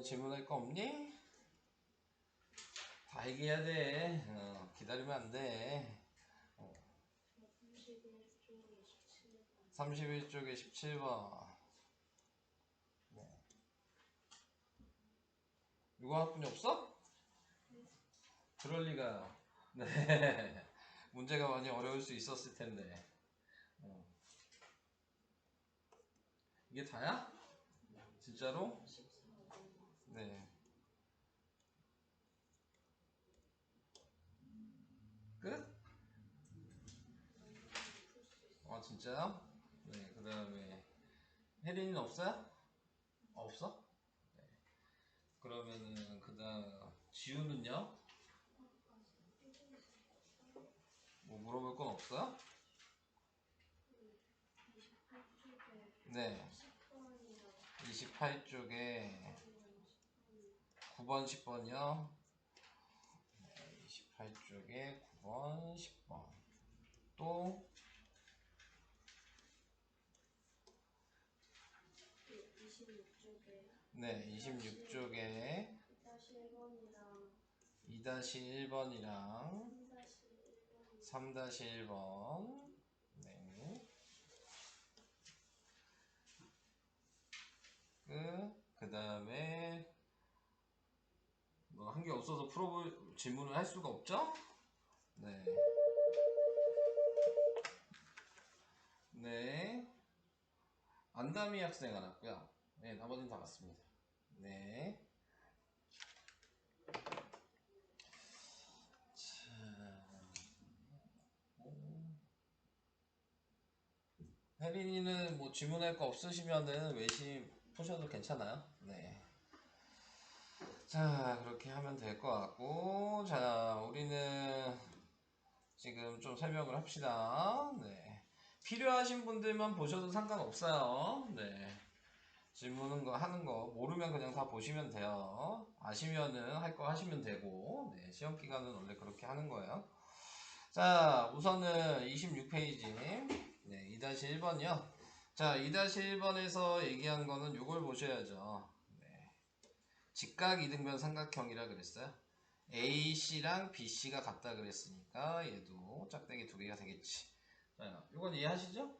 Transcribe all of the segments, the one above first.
어디 질문할 거 없니? 다 얘기해야 돼. 기다리면 안 돼. 31쪽에 17번. 네. 이거 학분이 없어? 그럴 리가요. 네. 문제가 많이 어려울 수 있었을 텐데. 이게 다야? 진짜로? 네. 끝? 진짜요? 네, 그 다음에 혜린이는 없어요? 없어? 네. 그러면은 그 다음 지우는요? 뭐 물어볼 건 없어요? 네. 28쪽에 9번, 10번이요. 28쪽에 9번, 10번. 또 네, 26쪽에 2-1번이랑 3-1번. 네. 그 다음에 뭐 한 게 없어서 풀어볼 질문을 할 수가 없죠? 네. 네. 안다미 학생 안 왔고요. 네, 나머지는 다 왔습니다. 네. 자, 혜린이는 뭐 질문할 거 없으시면은 외심 푸셔도 괜찮아요. 네. 자, 그렇게 하면 될 것 같고, 자, 우리는 지금 좀 설명을 합시다. 네. 필요하신 분들만 보셔도 상관없어요. 네. 질문은 거 하는 거 모르면 그냥 다 보시면 돼요. 아시면은 할 거 하시면 되고, 네. 시험 기간은 원래 그렇게 하는 거예요. 자, 우선은 26페이지. 네, 2-1번이요. 자, 2-1번에서 얘기한 거는 이걸 보셔야죠. 네. 직각 이등변 삼각형이라 그랬어요. AC랑 BC가 같다 그랬으니까 얘도 짝대기 두 개가 되겠지. 자, 이건 이해하시죠?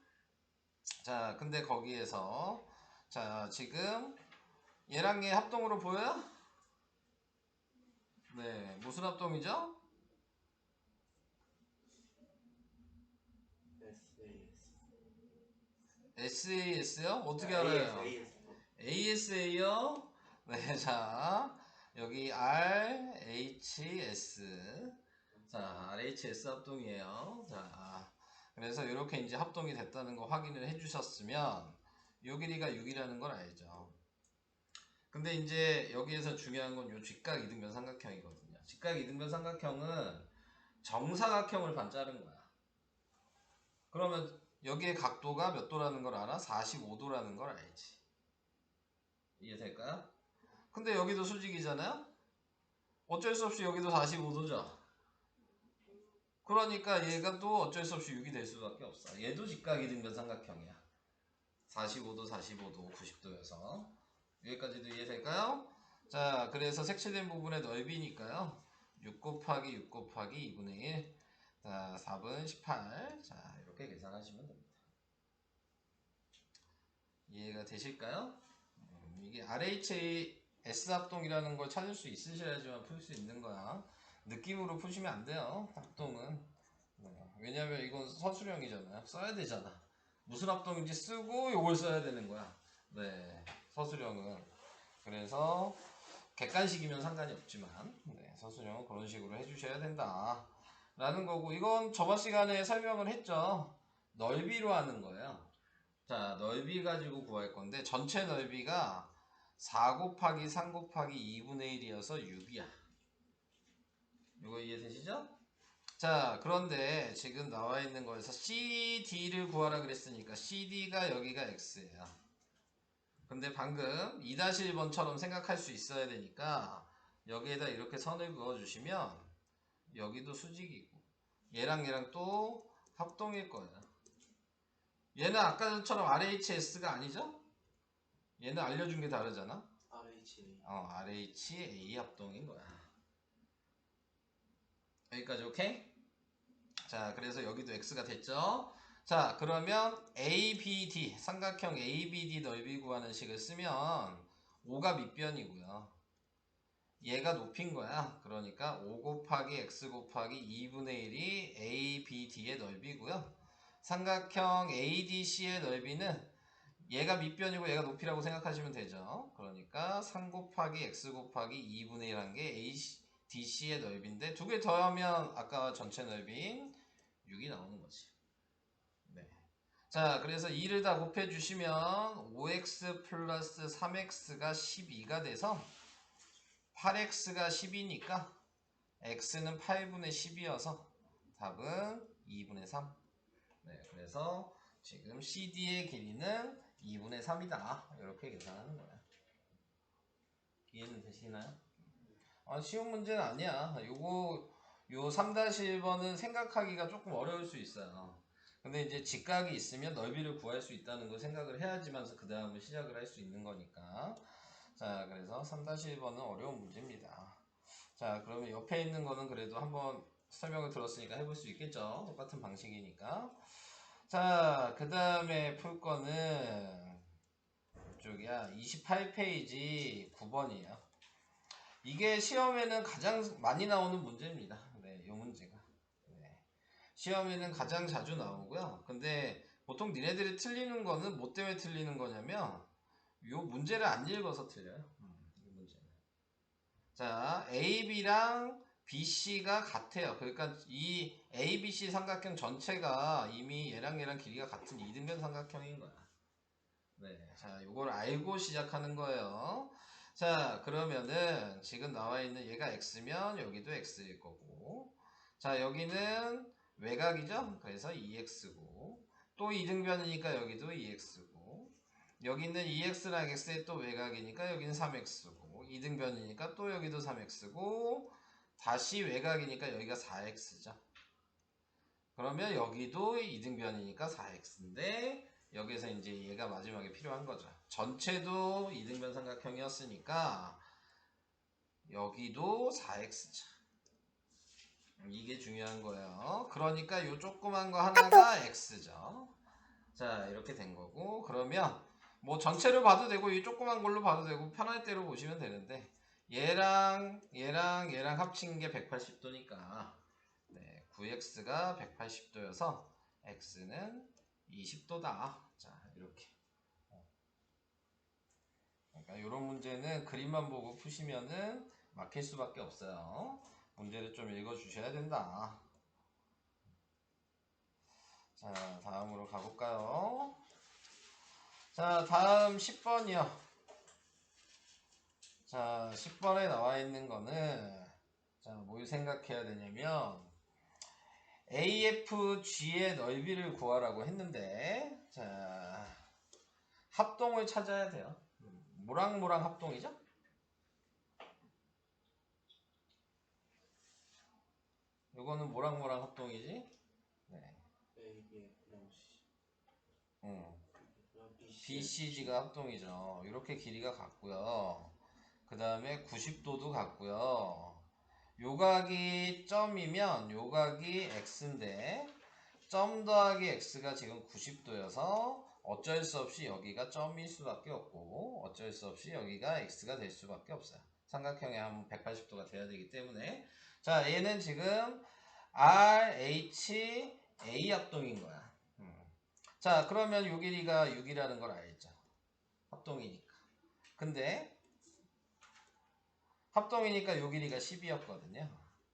자, 근데 거기에서 자, 지금 얘랑 얘 합동으로 보여요? 네, 무슨 합동이죠? SAS요? 어떻게 알아요? ASA요? 네, 자, 여기 RHS. 자, RHS 합동이에요. 자, 그래서 이렇게 이제 합동이 됐다는 거 확인을 해주셨으면, 요 길이가 6이라는 걸 알죠. 근데 이제 여기에서 중요한 건 요 직각 이등변 삼각형이거든요. 직각 이등변 삼각형은 정사각형을 반자른 거야. 그러면 여기에 각도가 몇 도라는 걸 알아? 45도라는 걸 알지. 이해될까요? 근데 여기도 수직이잖아요? 어쩔 수 없이 여기도 45도죠? 그러니까 얘가 또 어쩔 수 없이 6이 될 수밖에 없어. 얘도 직각 이등변 삼각형이야. 45도, 45도, 90도여서. 여기까지도 이해될까요? 자, 그래서 색칠된 부분의 넓이니까요. 6 곱하기 6 곱하기 2분의 1. 자, 4분 18. 자, 이렇게 계산하시면 됩니다. 이해가 되실까요? 이게 RHS 합동이라는 걸 찾을 수 있으셔야지만 풀 수 있는 거야. 느낌으로 푸시면 안 돼요. 합동은. 네. 왜냐면 이건 서술형이잖아요. 써야 되잖아. 무슨 합동인지 쓰고 요걸 써야 되는 거야. 네. 서술형은. 그래서 객관식이면 상관이 없지만 네, 서술형은 그런 식으로 해주셔야 된다. 라는 거고, 이건 저번 시간에 설명을 했죠. 넓이로 하는 거예요. 자, 넓이 가지고 구할 건데 전체 넓이가 4 곱하기 3 곱하기 2분의 1이어서 6이야. 이거 이해되시죠? 자, 그런데 지금 나와 있는 거에서 CD를 구하라 그랬으니까 CD가 여기가 X예요. 근데 방금 2-1번처럼 생각할 수 있어야 되니까 여기에다 이렇게 선을 그어주시면 여기도 수직이고 얘랑 얘랑 또 합동일 거예요. 얘는 아까처럼 RHS가 아니죠? 얘는 알려준 게 다르잖아. RHA 합동인 거야. 여기까지 오케이? 자, 그래서 여기도 X가 됐죠? 자, 그러면 ABD, 삼각형 ABD 넓이 구하는 식을 쓰면 5가 밑변이고요. 얘가 높인 거야. 그러니까 5 곱하기 X 곱하기 2분의 1이 ABD의 넓이고요. 삼각형 ADC의 넓이는 얘가 밑변이고 얘가 높이라고 생각하시면 되죠. 그러니까 3 곱하기 X 곱하기 2분의 1한 게 ADC의 넓이인데 두 개 더하면 아까 전체 넓이인 6이 나오는 거지. 네. 자, 그래서 2를 다 곱해주시면 5x 플러스 3x가 12가 돼서 8x가 10이니까 x는 8분의 10이어서 답은 2분의 3. 네, 그래서 지금 CD의 길이는 2분의 3이다. 이렇게 계산하는 거야. 이해는 되시나요? 쉬운 문제는 아니야. 요 3-1번은 생각하기가 조금 어려울 수 있어요. 근데 이제 직각이 있으면 넓이를 구할 수 있다는 걸 생각을 해야지만서 그 다음을 시작을 할 수 있는 거니까. 자, 그래서 3-1번은 어려운 문제입니다. 자, 그러면 옆에 있는 거는 그래도 한번 설명을 들었으니까 해볼 수 있겠죠? 똑같은 방식이니까. 자, 그 다음에 풀 거는 이쪽이야. 28페이지 9번이에요. 이게 시험에는 가장 많이 나오는 문제입니다. 네, 이 문제가. 네. 시험에는 가장 자주 나오고요. 근데 보통 니네들이 틀리는 거는 뭐 때문에 틀리는 거냐면 요 문제를 안 읽어서 틀려요. 이 문제는. 자, AB랑 BC가 같아요. 그러니까 이 ABC 삼각형 전체가 이미 얘랑 길이가 같은 이등변 삼각형인 거야. 네, 자, 이걸 알고 시작하는 거예요. 자, 그러면은 지금 나와 있는 얘가 x면 여기도 x일 거고, 자, 여기는 외곽이죠? 그래서 2x고, 또 이등변이니까 여기도 2x고, 여기는 2x랑 x의 또 외곽이니까 여기는 3x고, 이등변이니까 또 여기도 3x고, 다시 외곽이니까 여기가 4x죠. 그러면 여기도 이등변이니까 4x인데 여기서 이제 얘가 마지막에 필요한 거죠. 전체도 이등변 삼각형이었으니까 여기도 4x죠. 이게 중요한 거예요. 그러니까 이 조그만 거 하나가 x죠. 자, 이렇게 된 거고, 그러면 뭐 전체로 봐도 되고 이 조그만 걸로 봐도 되고 편할 대로 보시면 되는데 얘랑 합친 게 180도니까 9x가 180도여서 x는 20도다. 자, 이렇게. 그러니까 이런 문제는 그림만 보고 푸시면은 막힐 수밖에 없어요. 문제를 좀 읽어 주셔야 된다. 자, 다음으로 가볼까요? 자, 다음 10번이요. 자, 10번에 나와 있는 거는 자, 뭘 생각해야 되냐면 AFG의 넓이를 구하라고 했는데 자, 합동을 찾아야 돼요. 뭐랑 합동이죠? 요거는 뭐랑 합동이지? 네. BCG가 합동이죠. 이렇게 길이가 같고요. 그 다음에 90도도 같고요. 요각이 점이면 요각이 x인데 점 더하기 x가 지금 90도여서 어쩔 수 없이 여기가 점일 수밖에 없고 어쩔 수 없이 여기가 x가 될 수밖에 없어요. 삼각형에 한 180도가 돼야 되기 때문에 자, 얘는 지금 RHA 합동인 거야. 자, 그러면 요 길이가 6이라는 걸 알죠. 합동이니까. 근데 합동이니까 요 길이가 10이었거든요.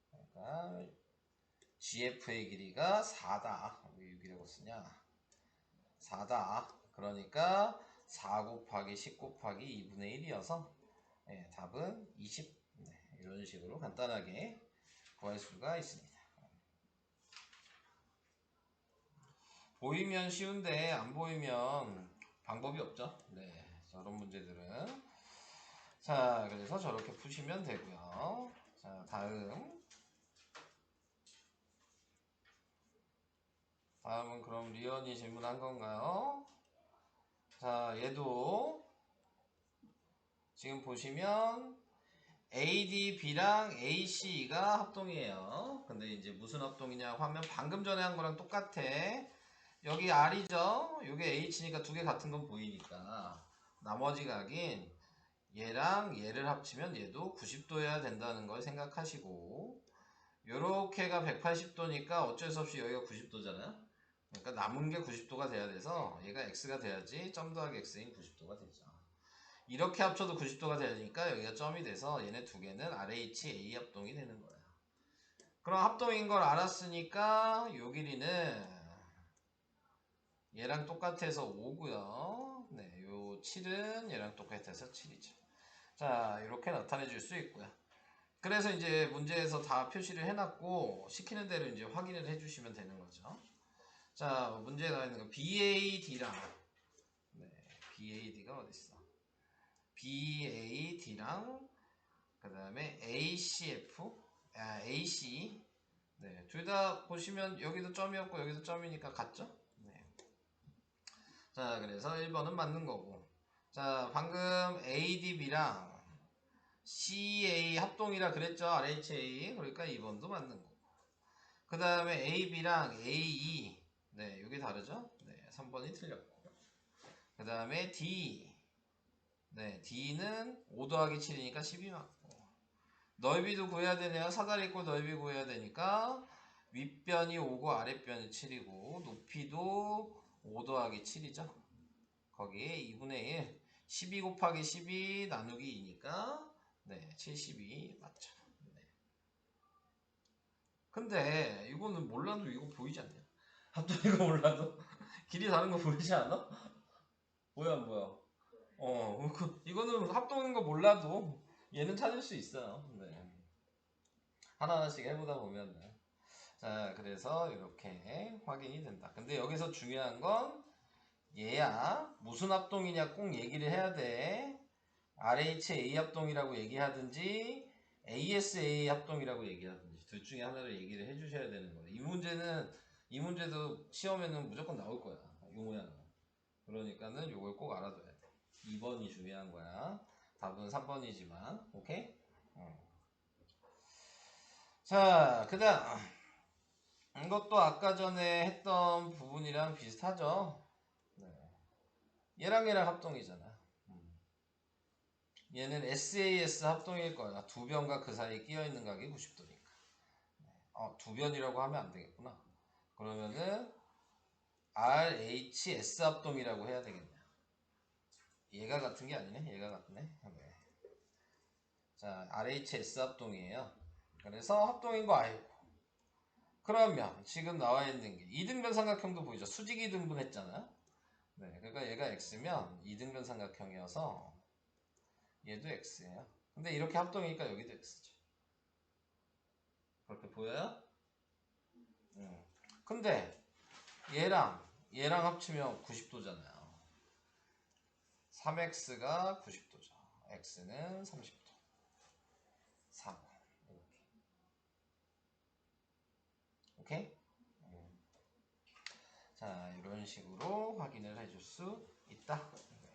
그러니까 GF의 길이가 4다. 왜 6이라고 쓰냐? 4다. 그러니까 4 곱하기 10 곱하기 2분의 1이어서 네, 답은 20. 네, 이런 식으로 간단하게 구할 수가 있습니다. 보이면 쉬운데 안 보이면 방법이 없죠. 네, 저런 문제들은. 자, 그래서 저렇게 푸시면 되고요. 자, 다음은 그럼 리언이 질문한 건가요? 자, 얘도 지금 보시면 ADB랑 AC가 합동이에요. 근데 이제 무슨 합동이냐고 하면 방금 전에 한 거랑 똑같아. 여기 R이죠? 요게 H니까 두 개 같은 건 보이니까 나머지 각인 얘랑 얘를 합치면 얘도 90도여야 된다는 걸 생각하시고, 요렇게가 180도니까 어쩔 수 없이 여기가 90도잖아요. 그러니까 남은 게 90도가 돼야 돼서 얘가 X가 돼야지 점 더하기 X인 90도가 되죠. 이렇게 합쳐도 90도가 되니까 여기가 점이 돼서 얘네 두 개는 RHA 합동이 되는 거예요. 그럼 합동인 걸 알았으니까 요 길이는 얘랑 똑같아서 5고요. 네, 요 7은 얘랑 똑같아서 7이죠. 자, 이렇게 나타내 줄 수 있고요. 그래서 이제 문제에서 다 표시를 해놨고 시키는 대로 이제 확인을 해주시면 되는 거죠. 자, 문제에 나와 있는 거 BAD랑 BAD가 어디 있어? BAD랑 그 다음에 AC 네, 둘 다 보시면 여기도 점이었고 여기도 점이니까 같죠? 네. 자, 그래서 1번은 맞는 거고. 자, 방금 ADB랑 CA 합동이라 그랬죠? RHA. 그러니까 2번도 맞는 거고. 그 다음에 AB랑 AE. 네, 여기 다르죠? 네, 3번이 틀렸고. 그 다음에 D. 네, D는 5 더하기 7이니까 12 맞고. 넓이도 구해야 되네요. 사다리 꼴 넓이 구해야 되니까 윗변이 5고 아랫변이 7이고 높이도 5 더하기 7이죠. 거기에 2분의 1. 12 곱하기 12 나누기 2니까 네, 72 맞죠. 네. 근데 이거는 몰라도 이거 보이지 않냐? 합동 이거 몰라도 길이 다른 거 보이지 않아? 뭐야 안 보여? 이거는 합동인 거 몰라도 얘는 찾을 수 있어요. 네. 하나하나씩 해보다 보면. 자, 그래서 이렇게 확인이 된다. 근데 여기서 중요한 건 얘야 무슨 합동이냐 꼭 얘기를 해야 돼. RHA 합동이라고 얘기하든지 ASA 합동이라고 얘기하든지 둘 중에 하나를 얘기를 해주셔야 되는 거예요. 이 문제도 시험에는 무조건 나올 거야. 이 모양은. 그러니까는 요걸 꼭 알아둬야 돼. 2번이 중요한 거야. 답은 3번이지만 오케이? 자, 그 다음 이것도 아까 전에 했던 부분이랑 비슷하죠? 네. 얘랑 합동이잖아. 얘는 SAS 합동일 거야. 두 변과 그 사이에 끼어있는 각이 90도니까. 두 변이라고 하면 안 되겠구나. 그러면은 RHS 합동이라고 해야 되겠네. 얘가 같은 게 아니네. 얘가 같네. 네. 자, RHS 합동이에요. 그래서 합동인 거 알고. 그러면 지금 나와 있는 게 이등변 삼각형도 보이죠. 수직 이등분 했잖아. 네, 그러니까 얘가 X면 이등변 삼각형이어서 얘도 X예요. 근데 이렇게 합동이니까 여기도 X죠. 그렇게 보여요? 근데 얘랑 합치면 90도잖아요. 3x가 90도죠. x는 30도. 4. 이렇게. 오케이? 자, 이런 식으로 확인을 해줄 수 있다. 네.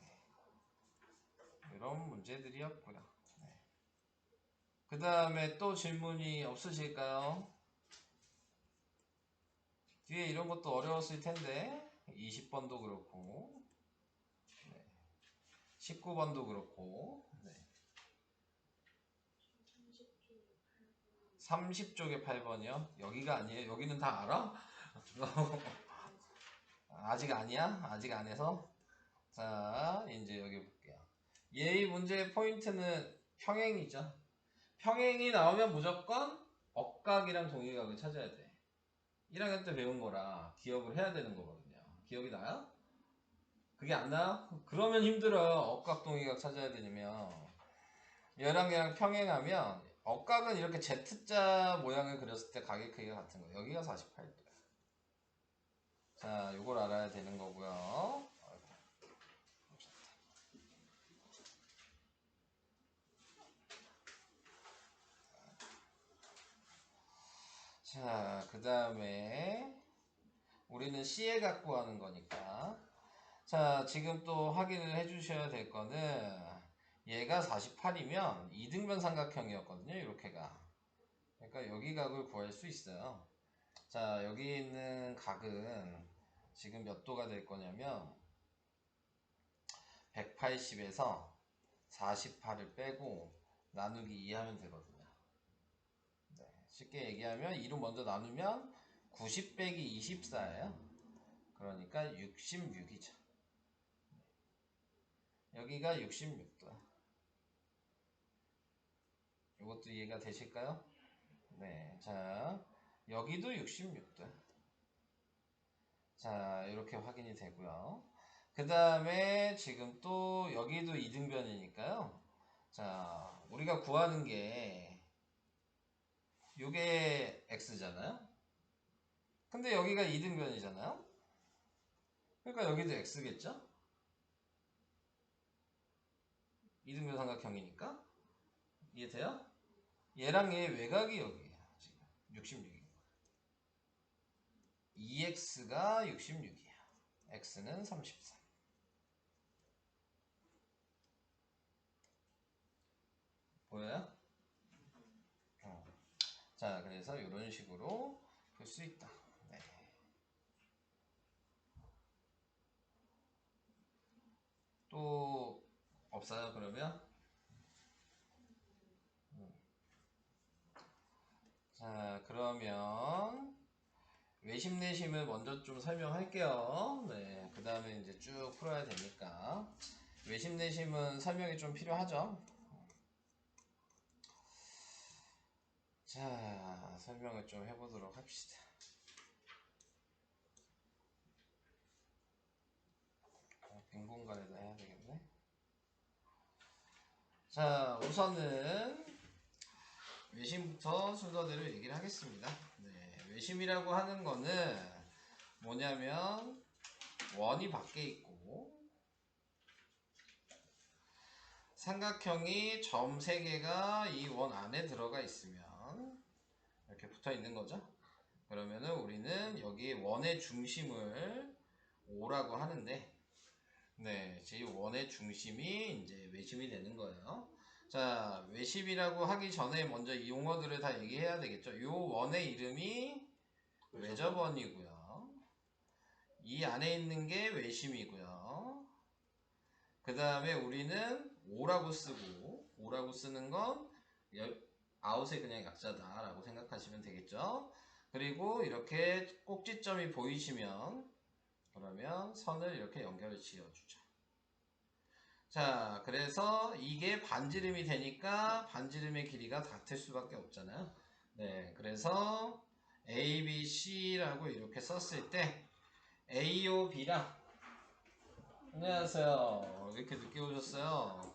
이런 문제들이었고요. 네. 그 다음에 또 질문이 없으실까요? 뒤에 이런 것도 어려웠을 텐데 20번도 그렇고 19번도 그렇고 30쪽에 8번이요? 여기가 아니에요? 여기는 다 알아? 아직 아니야? 아직 안 해서? 자, 이제 여기 볼게요. 얘의 문제의 포인트는 평행이죠. 평행이 나오면 무조건 억각이랑 동일각을 찾아야 돼. 1학년 때 배운 거라 기억을 해야 되는 거거든요. 기억이 나요? 그게 안 나요? 그러면 힘들어. 억각, 동일각 찾아야 되면. 얘랑 평행하면 억각은 이렇게 Z자 모양을 그렸을 때 각의 크기가 같은 거예요. 여기가 48도야. 자, 요걸 알아야 되는 거고요. 자, 그 다음에 우리는 C에 갖고 하는 거니까. 자, 지금 또 확인을 해주셔야 될 거는 얘가 48이면 이등변 삼각형이었거든요. 이렇게가. 그러니까 여기 각을 구할 수 있어요. 자, 여기 있는 각은 지금 몇 도가 될 거냐면 180에서 48을 빼고 나누기 2 하면 되거든요. 네, 쉽게 얘기하면 2로 먼저 나누면 90 빼기 24예요. 그러니까 66이죠. 여기가 66도. 이것도 이해가 되실까요? 네, 자, 여기도 66도. 자, 이렇게 확인이 되고요. 그 다음에 지금 또 여기도 이등변이니까요. 자, 우리가 구하는 게 요게 x잖아요. 근데 여기가 이등변이잖아요. 그러니까 여기도 x겠죠? 이등변 삼각형이니까. 이해돼요? 얘랑 얘 외곽이 여기에요. 지금 66이에요. 2x가 66이에요. x는 33. 보여요? 자, 그래서 이런 식으로 풀 수 있다. 네. 또 없어요, 그러면? 자, 그러면 외심 내심을 먼저 좀 설명할게요. 네, 그 다음에 이제 쭉 풀어야 되니까. 외심 내심은 설명이 좀 필요하죠. 자, 설명을 좀 해보도록 합시다. 빈 공간에다 해야 되겠네. 자, 우선은 외심부터 순서대로 얘기를 하겠습니다. 네, 외심이라고 하는 거는 뭐냐면 원이 밖에 있고 삼각형이 점 3개가 이 원 안에 들어가 있으면 이렇게 붙어 있는 거죠. 그러면은 우리는 여기 원의 중심을 O라고 하는데, 네, 이 원의 중심이 이제 외심이 되는 거예요. 자, 외심이라고 하기 전에 먼저 이 용어들을 다 얘기해야 되겠죠. 이 원의 이름이 외접원이고요. 이 안에 있는 게 외심이고요. 그 다음에 우리는 O라고 쓰고, O라고 쓰는 건 아웃의 그냥 약자다라고 생각하시면 되겠죠. 그리고 이렇게 꼭지점이 보이시면 그러면 선을 이렇게 연결을 지어주죠. 자, 그래서 이게 반지름이 되니까 반지름의 길이가 같을 수밖에 없잖아요. 네, 그래서 A, B, C라고 이렇게 썼을 때 A요, B랑 안녕하세요. 왜 이렇게 늦게 오셨어요?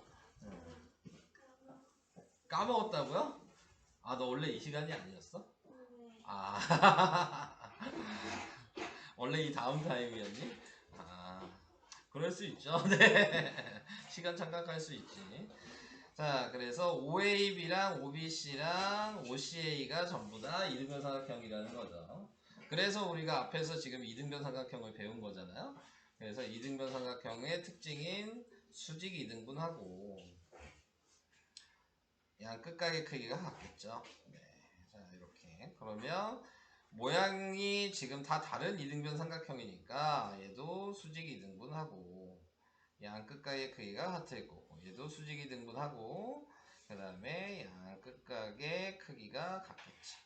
까먹었다고요? 아, 너 원래 이 시간이 아니었어? 아, 원래 이 다음 타임이었니? 아, 그럴 수 있죠. 네. 시간 착각할 수 있지. 자, 그래서 OAB랑 OBC랑 OCA가 전부 다 이등변 삼각형이라는 거죠. 그래서 우리가 앞에서 지금 이등변 삼각형을 배운 거잖아요. 그래서 이등변 삼각형의 특징인 수직 이등분하고 양 끝각의 크기가 같겠죠. 네. 자, 이렇게. 그러면 모양이 지금 다 다른 이등변 삼각형이니까 얘도 수직 이등분하고 양 끝각의 크기가 같을 거고 얘도 수직 이등분하고 그 다음에 양 끝각의 크기가 같겠죠.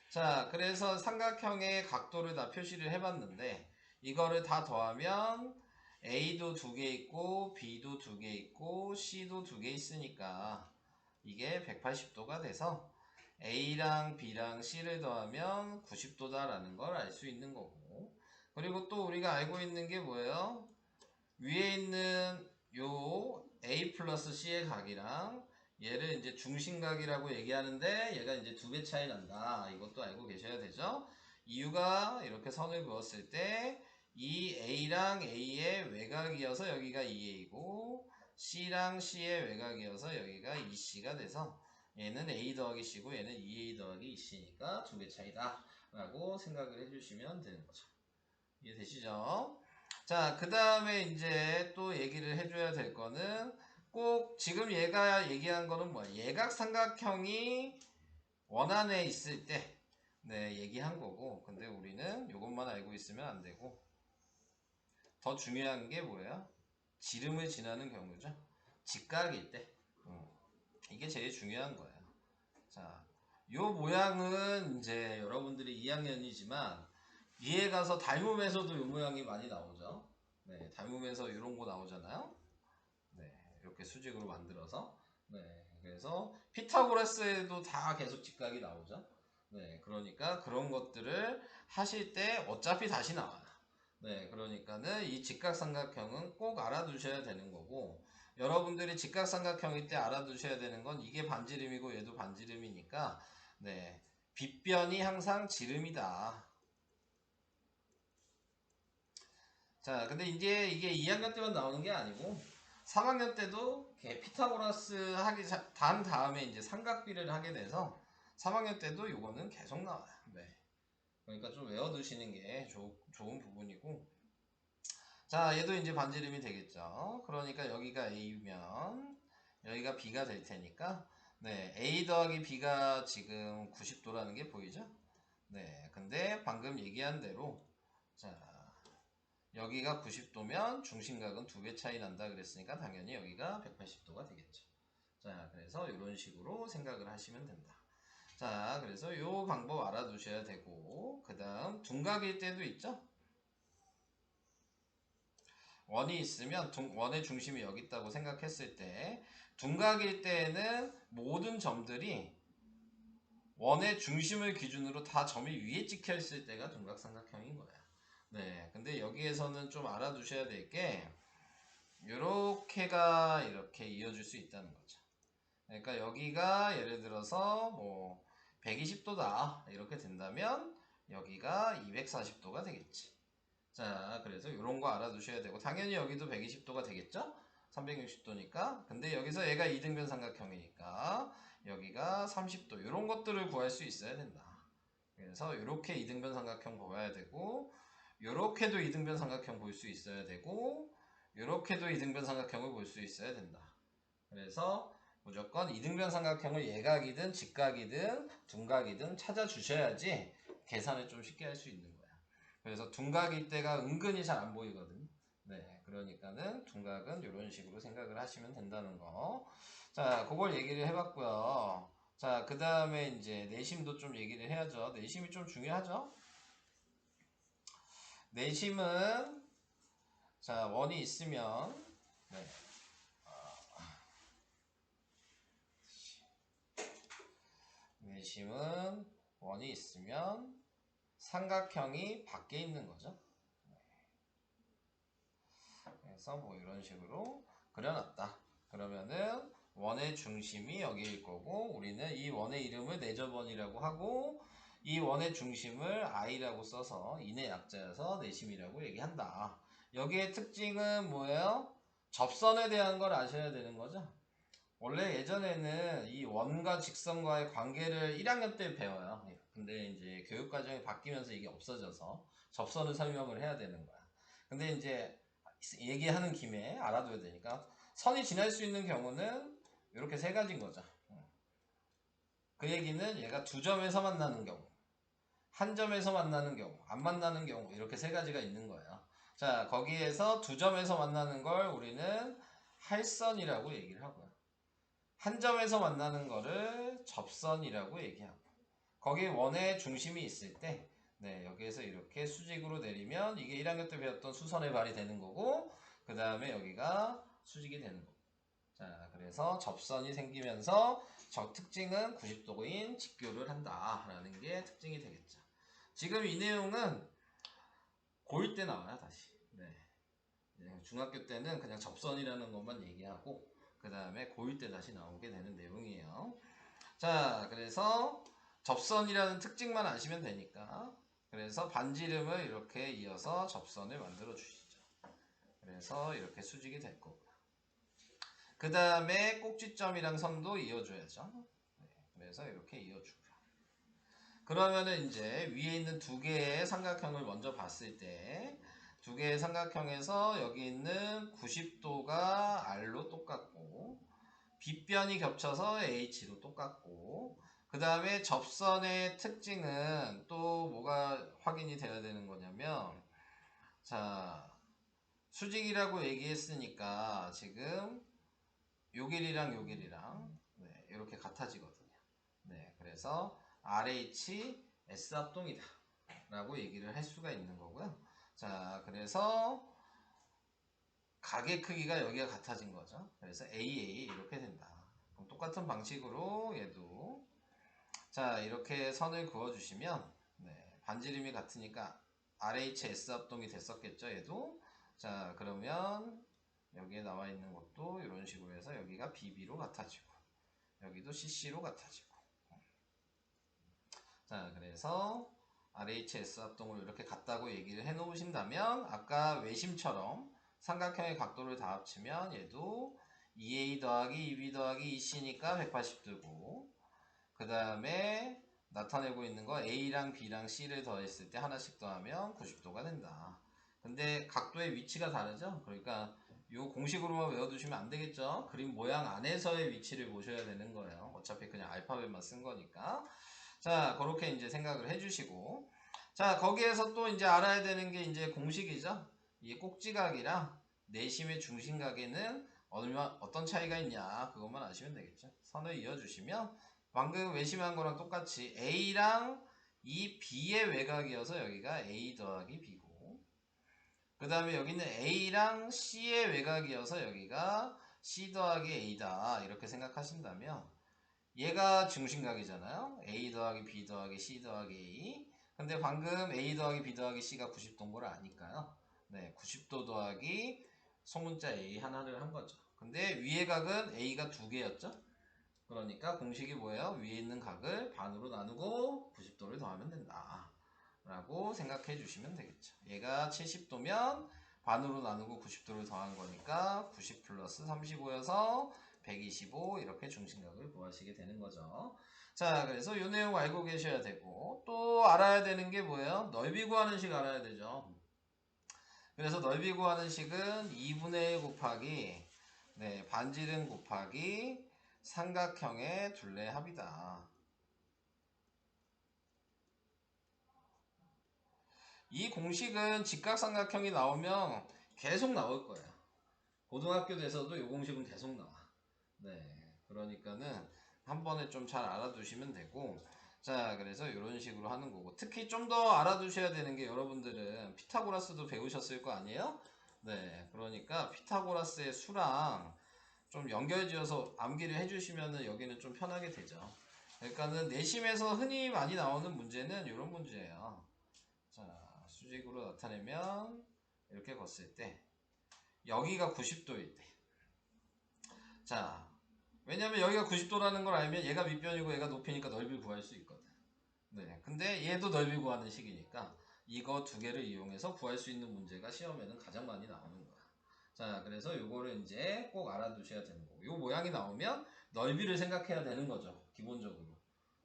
자, 그래서 삼각형의 각도를 다 표시를 해봤는데 이거를 다 더하면 A도 2개 있고 B도 2개 있고 C도 2개 있으니까 이게 180도가 돼서 A랑 B랑 C를 더하면 90도다 라는 걸 알 수 있는 거고, 그리고 또 우리가 알고 있는 게 뭐예요? 위에 있는 요 A 플러스 C의 각이랑 얘를 이제 중심각이라고 얘기하는데 얘가 이제 2배 차이 난다. 이것도 알고 계셔야 되죠. 이유가 이렇게 선을 그었을 때 이 A랑 A의 외곽이어서 여기가 2A고 C랑 C의 외곽이어서 여기가 2C가 돼서 얘는 A 더하기 C고 얘는 2A 더하기 2C니까 2배 차이다 라고 생각을 해주시면 되는 거죠. 이해되시죠? 자, 그 다음에 이제 또 얘기를 해줘야 될 거는 꼭 지금 얘가 얘기한 거는 뭐야? 예각삼각형이 원안에 있을 때 네, 얘기한 거고, 근데 우리는 이것만 알고 있으면 안 되고, 더 중요한 게 뭐예요? 지름을 지나는 경우죠. 직각일 때. 이게 제일 중요한 거예요. 자, 요 모양은 이제 여러분들이 2학년이지만 위에 가서 닮음에서도 요 모양이 많이 나오죠. 네, 닮음에서 이런 거 나오잖아요. 네, 이렇게 수직으로 만들어서. 네, 그래서 피타고라스에도 다 계속 직각이 나오죠. 네, 그러니까 그런 것들을 하실 때 어차피 다시 나와요. 네, 그러니까는 이 직각삼각형은 꼭 알아두셔야 되는 거고, 여러분들이 직각삼각형일 때 알아두셔야 되는 건 이게 반지름이고 얘도 반지름이니까, 네, 빗변이 항상 지름이다. 자, 근데 이제 이게 2학년 때만 나오는 게 아니고 3학년 때도 피타고라스 하기 단 다음에 이제 삼각비를 하게 돼서 3학년 때도 요거는 계속 나와요. 네. 그러니까 좀 외워두시는 게 좋은 부분이고. 자, 얘도 이제 반지름이 되겠죠. 그러니까 여기가 A면 여기가 B가 될 테니까 네, A 더하기 B가 지금 90도라는 게 보이죠? 네, 근데 방금 얘기한 대로 자, 여기가 90도면 중심각은 2배 차이 난다 그랬으니까 당연히 여기가 180도가 되겠죠. 자, 그래서 이런 식으로 생각을 하시면 된다. 자, 그래서 요 방법 알아두셔야 되고, 그 다음 둔각일 때도 있죠? 원이 있으면 원의 중심이 여기 있다고 생각했을 때 둔각일 때에는 모든 점들이 원의 중심을 기준으로 다 점이 위에 찍혀 있을 때가 둔각삼각형인 거야. 네, 근데 여기에서는 좀 알아두셔야 될 게 요렇게가 이렇게 이어질 수 있다는 거죠. 그러니까 여기가 예를 들어서 뭐 120도다 이렇게 된다면 여기가 240도가 되겠지. 자, 그래서 이런 거 알아두셔야 되고 당연히 여기도 120도가 되겠죠? 360도니까. 근데 여기서 얘가 이등변 삼각형이니까 여기가 30도 이런 것들을 구할 수 있어야 된다. 그래서 이렇게 이등변 삼각형 보아야 되고 이렇게도 이등변 삼각형 볼 수 있어야 되고 이렇게도 이등변 삼각형을 볼 수 있어야 된다. 그래서 무조건 이등변 삼각형을 예각이든 직각이든 둔각이든 찾아주셔야지 계산을 좀 쉽게 할 수 있는 거야. 그래서 둔각일 때가 은근히 잘 안 보이거든요. 네, 그러니까는 둔각은 이런 식으로 생각을 하시면 된다는 거. 자, 그걸 얘기를 해봤고요. 자, 그 다음에 이제 내심도 좀 얘기를 해야죠. 내심이 좀 중요하죠. 내심은 자, 원이 있으면 네, 내심은 원이 있으면 삼각형이 밖에 있는 거죠. 그래서 뭐 이런 식으로 그려놨다. 그러면은 원의 중심이 여기일 거고 우리는 이 원의 이름을 내접원이라고 하고 이 원의 중심을 i라고 써서 인의 약자여서 내심이라고 얘기한다. 여기의 특징은 뭐예요? 접선에 대한 걸 아셔야 되는 거죠. 원래 예전에는 이 원과 직선과의 관계를 1학년 때 배워요. 근데 이제 교육과정이 바뀌면서 이게 없어져서 접선을 설명을 해야 되는 거야. 근데 이제 얘기하는 김에 알아둬야 되니까 선이 지날 수 있는 경우는 이렇게 세 가지인 거죠. 그 얘기는 얘가 두 점에서 만나는 경우, 한 점에서 만나는 경우, 안 만나는 경우 이렇게 세 가지가 있는 거예요. 자, 거기에서 두 점에서 만나는 걸 우리는 할선이라고 얘기를 하고요. 한 점에서 만나는 거를 접선이라고 얘기하고 거기 원의 중심이 있을 때 네, 여기에서 이렇게 수직으로 내리면 이게 1학년 때 배웠던 수선의 발이 되는 거고 그 다음에 여기가 수직이 되는 거고 자, 그래서 접선이 생기면서 저 특징은 90도인 직교를 한다라는 게 특징이 되겠죠. 지금 이 내용은 고1 때 나와요, 다시. 네. 중학교 때는 그냥 접선이라는 것만 얘기하고 그 다음에 고1 때 다시 나오게 되는 내용이에요. 자, 그래서 접선이라는 특징만 아시면 되니까 그래서 반지름을 이렇게 이어서 접선을 만들어 주시죠. 그래서 이렇게 수직이 될 거고 그 다음에 꼭지점이랑 선도 이어줘야죠. 네, 그래서 이렇게 이어주고요. 그러면은 이제 위에 있는 두 개의 삼각형을 먼저 봤을 때 두 개의 삼각형에서 여기 있는 90도가 R로 똑같고 빗변이 겹쳐서 H로 똑같고 그 다음에 접선의 특징은 또 뭐가 확인이 돼야 되는 거냐면 자 수직이라고 얘기했으니까 지금 요 길이랑 요 길이랑 네, 이렇게 같아지거든요. 네, 그래서 RH S합동이다 라고 얘기를 할 수가 있는 거고요. 자, 그래서 각의 크기가 여기가 같아진 거죠. 그래서 AA 이렇게 된다. 그럼 똑같은 방식으로 얘도 자 이렇게 선을 그어주시면 네, 반지름이 같으니까 RHS 합동이 됐었겠죠. 얘도 자 그러면 여기에 나와 있는 것도 이런 식으로 해서 여기가 BB로 같아지고 여기도 CC로 같아지고 자 그래서 RHS 합동을 이렇게 같다고 얘기를 해 놓으신다면 아까 외심처럼 삼각형의 각도를 다 합치면 얘도 2A 더하기 2B 더하기 2C니까 180도고 그 다음에 나타내고 있는 거 A랑 B랑 C를 더했을 때 하나씩 더하면 90도가 된다. 근데 각도의 위치가 다르죠? 그러니까 이 공식으로만 외워두시면 안 되겠죠? 그림 모양 안에서의 위치를 보셔야 되는 거예요. 어차피 그냥 알파벳만 쓴 거니까. 자, 그렇게 이제 생각을 해주시고. 자, 거기에서 또 이제 알아야 되는 게 이제 공식이죠? 이 꼭지각이랑 내심의 중심각에는 어떤 차이가 있냐, 그것만 아시면 되겠죠? 선을 이어주시면 방금 외심한 거랑 똑같이 A랑 이 B의 외곽이어서 여기가 A 더하기 B고 그 다음에 여기는 A랑 C의 외곽이어서 여기가 C 더하기 A다 이렇게 생각하신다면 얘가 중심각이잖아요. A 더하기 B 더하기 C 더하기 A 근데 방금 A 더하기 B 더하기 C가 90도인 걸 아니까요. 네, 90도 더하기 소문자 A 하나를 한 거죠. 근데 위의 각은 A가 두 개였죠. 그러니까 공식이 뭐예요? 위에 있는 각을 반으로 나누고 90도를 더하면 된다 라고 생각해 주시면 되겠죠. 얘가 70도면 반으로 나누고 90도를 더한 거니까 90 플러스 35여서 125 이렇게 중심각을 구하시게 되는 거죠. 자 그래서 이 내용 알고 계셔야 되고 또 알아야 되는 게 뭐예요? 넓이 구하는 식 알아야 되죠. 그래서 넓이 구하는 식은 2분의 1 곱하기 네, 반지름 곱하기 삼각형의 둘레 합이다. 이 공식은 직각삼각형이 나오면 계속 나올 거예요. 고등학교 돼서도 이 공식은 계속 나와. 네, 그러니까는 한 번에 좀 잘 알아두시면 되고 자 그래서 이런 식으로 하는 거고 특히 좀 더 알아두셔야 되는 게 여러분들은 피타고라스도 배우셨을 거 아니에요? 네, 그러니까 피타고라스의 수랑 좀 연결지어서 암기를 해주시면은 여기는 좀 편하게 되죠. 그러니까는 내심에서 흔히 많이 나오는 문제는 이런 문제예요. 자, 수직으로 나타내면 이렇게 걷을 때 여기가 90도일 때. 자, 왜냐면 여기가 90도라는 걸 알면 얘가 밑변이고 얘가 높이니까 넓이를 구할 수 있거든. 네, 근데 얘도 넓이 구하는 식이니까 이거 두 개를 이용해서 구할 수 있는 문제가 시험에는 가장 많이 나오는 거야. 자, 그래서 요거를 이제 꼭 알아두셔야 되는 거고. 요 모양이 나오면 넓이를 생각해야 되는 거죠. 기본적으로.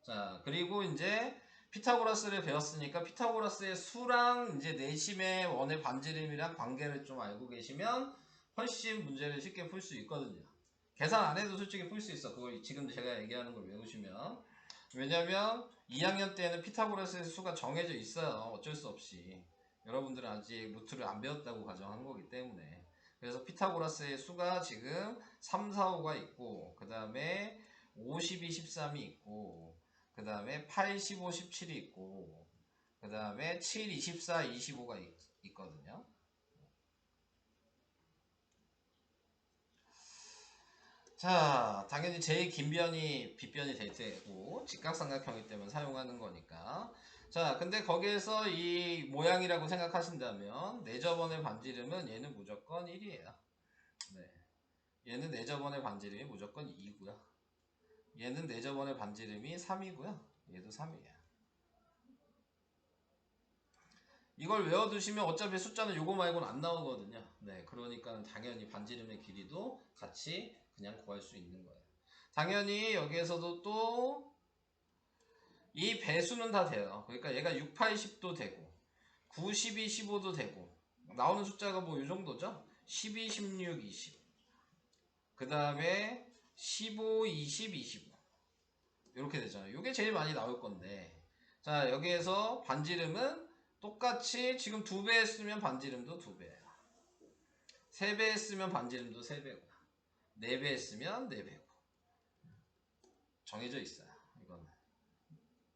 자, 그리고 이제 피타고라스를 배웠으니까 피타고라스의 수랑 이제 내심의 원의 반지름이랑 관계를 좀 알고 계시면 훨씬 문제를 쉽게 풀 수 있거든요. 계산 안 해도 솔직히 풀 수 있어. 그걸 지금 제가 얘기하는 걸 외우시면. 왜냐면 2학년 때는 피타고라스의 수가 정해져 있어요. 어쩔 수 없이. 여러분들은 아직 루트를 안 배웠다고 가정한 거기 때문에. 그래서 피타고라스의 수가 지금 3, 4, 5가 있고 그 다음에 52, 13이 있고 그 다음에 8, 15, 17이 있고 그 다음에 7, 24, 25가 있거든요. 자, 당연히 제일 긴 변이 빗변이 될 테고 직각삼각형이기 때문에 사용하는 거니까. 자, 근데 거기에서 이 모양이라고 생각하신다면 내저번의 반지름은 얘는 무조건 1이에요. 네. 얘는 내저번의 반지름이 무조건 2고요. 얘는 내저번의 반지름이 3이고요. 얘도 3이에요. 이걸 외워두시면 어차피 숫자는 요거 말고는 안 나오거든요. 네, 그러니까 당연히 반지름의 길이도 같이 그냥 구할 수 있는 거예요. 당연히 여기에서도 또 이 배수는 다 돼요. 그러니까 얘가 6, 80도 되고 9, 12, 15도 되고 나오는 숫자가 뭐 이 정도죠. 12, 16, 20. 그 다음에 15, 20, 25. 이렇게 되잖아요. 이게 제일 많이 나올 건데. 자, 여기에서 반지름은 똑같이 지금 2배 했으면 반지름도 2배예요. 3배 했으면 반지름도 3배고. 4배 했으면 4배고. 정해져 있어요. 이거는.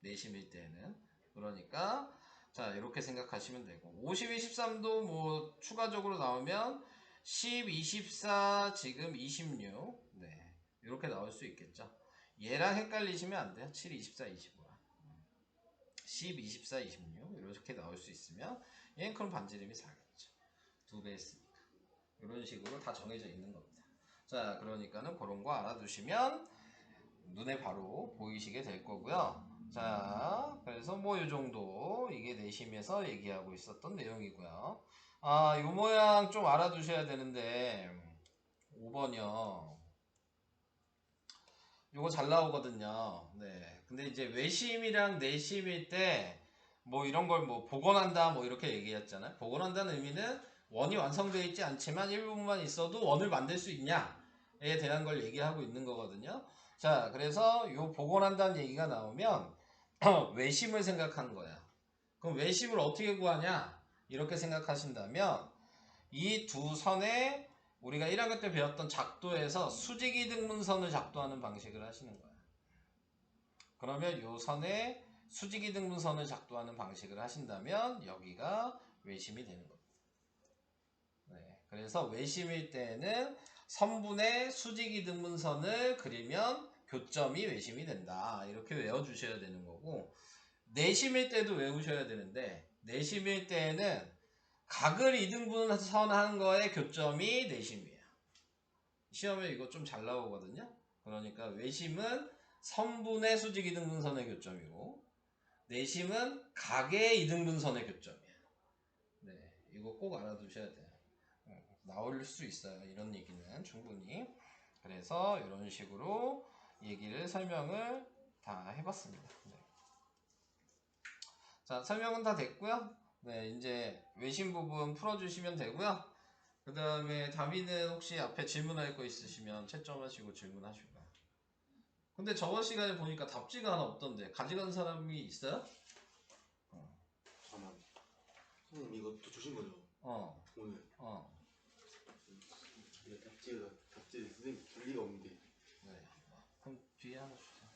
내심일 때는. 그러니까 자, 이렇게 생각하시면 되고. 50, 23도 뭐 추가적으로 나오면 10, 24, 지금 26. 네. 이렇게 나올 수 있겠죠. 얘랑 헷갈리시면 안 돼요. 7, 24, 25. 10, 24, 26 이렇게 나올 수 있으면 얘는 그럼 반지름이 4겠죠. 2배 했으니까. 이런 식으로 다 정해져 있는 겁니다. 자, 그러니까는 그런 거 알아두시면 눈에 바로 보이시게 될 거고요. 자, 그래서 뭐 이 정도 이게 내심에서 얘기하고 있었던 내용이고요. 아, 요 모양 좀 알아두셔야 되는데 5번이요. 요거 잘 나오거든요. 네. 근데 이제 외심이랑 내심일 때 뭐 이런 걸 뭐 복원한다 뭐 이렇게 얘기했잖아요. 복원한다는 의미는 원이 완성되어 있지 않지만 일부분만 있어도 원을 만들 수 있냐에 대한 걸 얘기하고 있는 거거든요. 자, 그래서 요 복원한다는 얘기가 나오면 외심을 생각한 거예요. 그럼 외심을 어떻게 구하냐? 이렇게 생각하신다면 이 두 선에 우리가 1학년 때 배웠던 작도에서 수직이 등분선을 작도하는 방식을 하시는 거예요. 그러면 이 선에 수직이 등분선을 작도하는 방식을 하신다면 여기가 외심이 되는 겁니다. 네, 그래서 외심일 때는 선분의 수직이 등분선을 그리면 교점이 외심이 된다. 이렇게 외워주셔야 되는 거고, 내심일 때도 외우셔야 되는데, 내심일 때는 각을 이등분선 거의 교점이 내심이에요. 시험에 이거 좀 잘 나오거든요. 그러니까 외심은 선분의 수직 이등분선의 교점이고 내심은 각의 이등분선의 교점이에요. 네, 이거 꼭 알아두셔야 돼요. 나올 수 있어요. 이런 얘기는 충분히. 그래서 이런 식으로 얘기를 설명을 다 해봤습니다. 네. 자, 설명은 다 됐고요. 네, 이제 외심 부분 풀어주시면 되고요. 그 다음에 다미는 혹시 앞에 질문할 거 있으시면 채점하시고 질문하시고요. 근데 저번 시간에 보니까 답지가 하나 없던데 가져간 사람이 있어요? 잠깐만. 선생님 이것도 주신 거죠? 오늘. 이거 답지 선생님 줄 리가 없는데. 네. 그럼 뒤에 하나 주세요.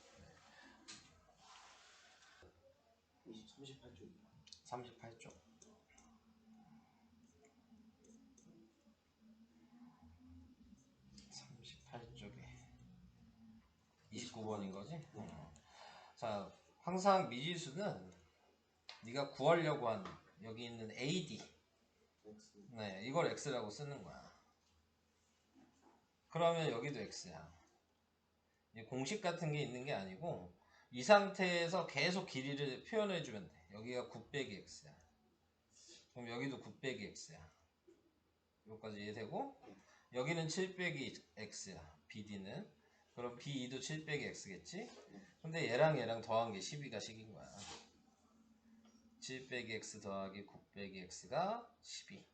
네. 38쪽. 38쪽. 38쪽에 29번인 거지? 자, 항상 미지수는 네가 구하려고 한 여기 있는 AD, 네, 이걸 X라고 쓰는 거야. 그러면 여기도 X야. 공식 같은 게 있는 게 아니고 이 상태에서 계속 길이를 표현해 주면 돼. 여기가 9 빼기 X야. 그럼 여기도 9 빼기 X야. 여기까지 이해되고 여기는 7 빼기 X야. BD는. 그럼 B2도 7 빼기 X겠지? 근데 얘랑 더한 게 12가 식인 거야. 7 빼기 X 더하기 9 빼기 X가 12.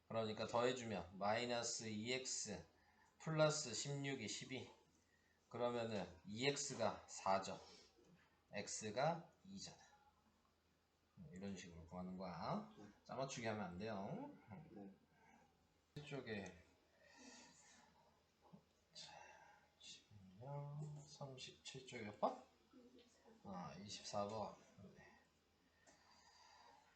그러니까 더해주면 마이너스 2X 플러스 16이 12. 그러면은 2X가 4죠. X가 2잖아. 이런 식으로 구하는 거야. 짜맞추기 하면 안 돼요. 이쪽에 37쪽에 몇 번? 24번.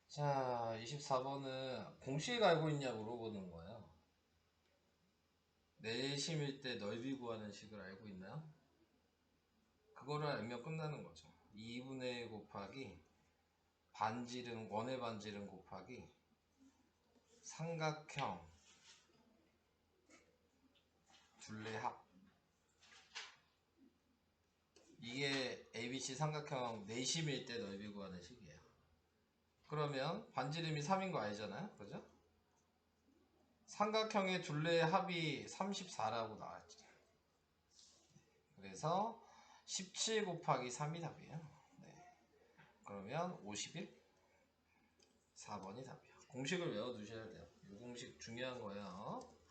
자, 24번은 공식 알고 있냐 물어보는 거예요. 내심일 때 넓이 구하는 식을 알고 있나요? 그거를 알면 끝나는 거죠. 2분의 1 곱하기 반지름, 원의 반지름 곱하기 삼각형 둘레합. 이게 ABC 삼각형 내심일 때 넓이 구하는 식이에요. 그러면 반지름이 3인 거 알잖아요? 그죠? 삼각형의 둘레의 합이 34라고 나왔죠. 그래서 17 곱하기 3이 답이에요. 네. 그러면 51? 4번이 답이에요. 공식을 외워두셔야 돼요. 이 공식 중요한 거예요.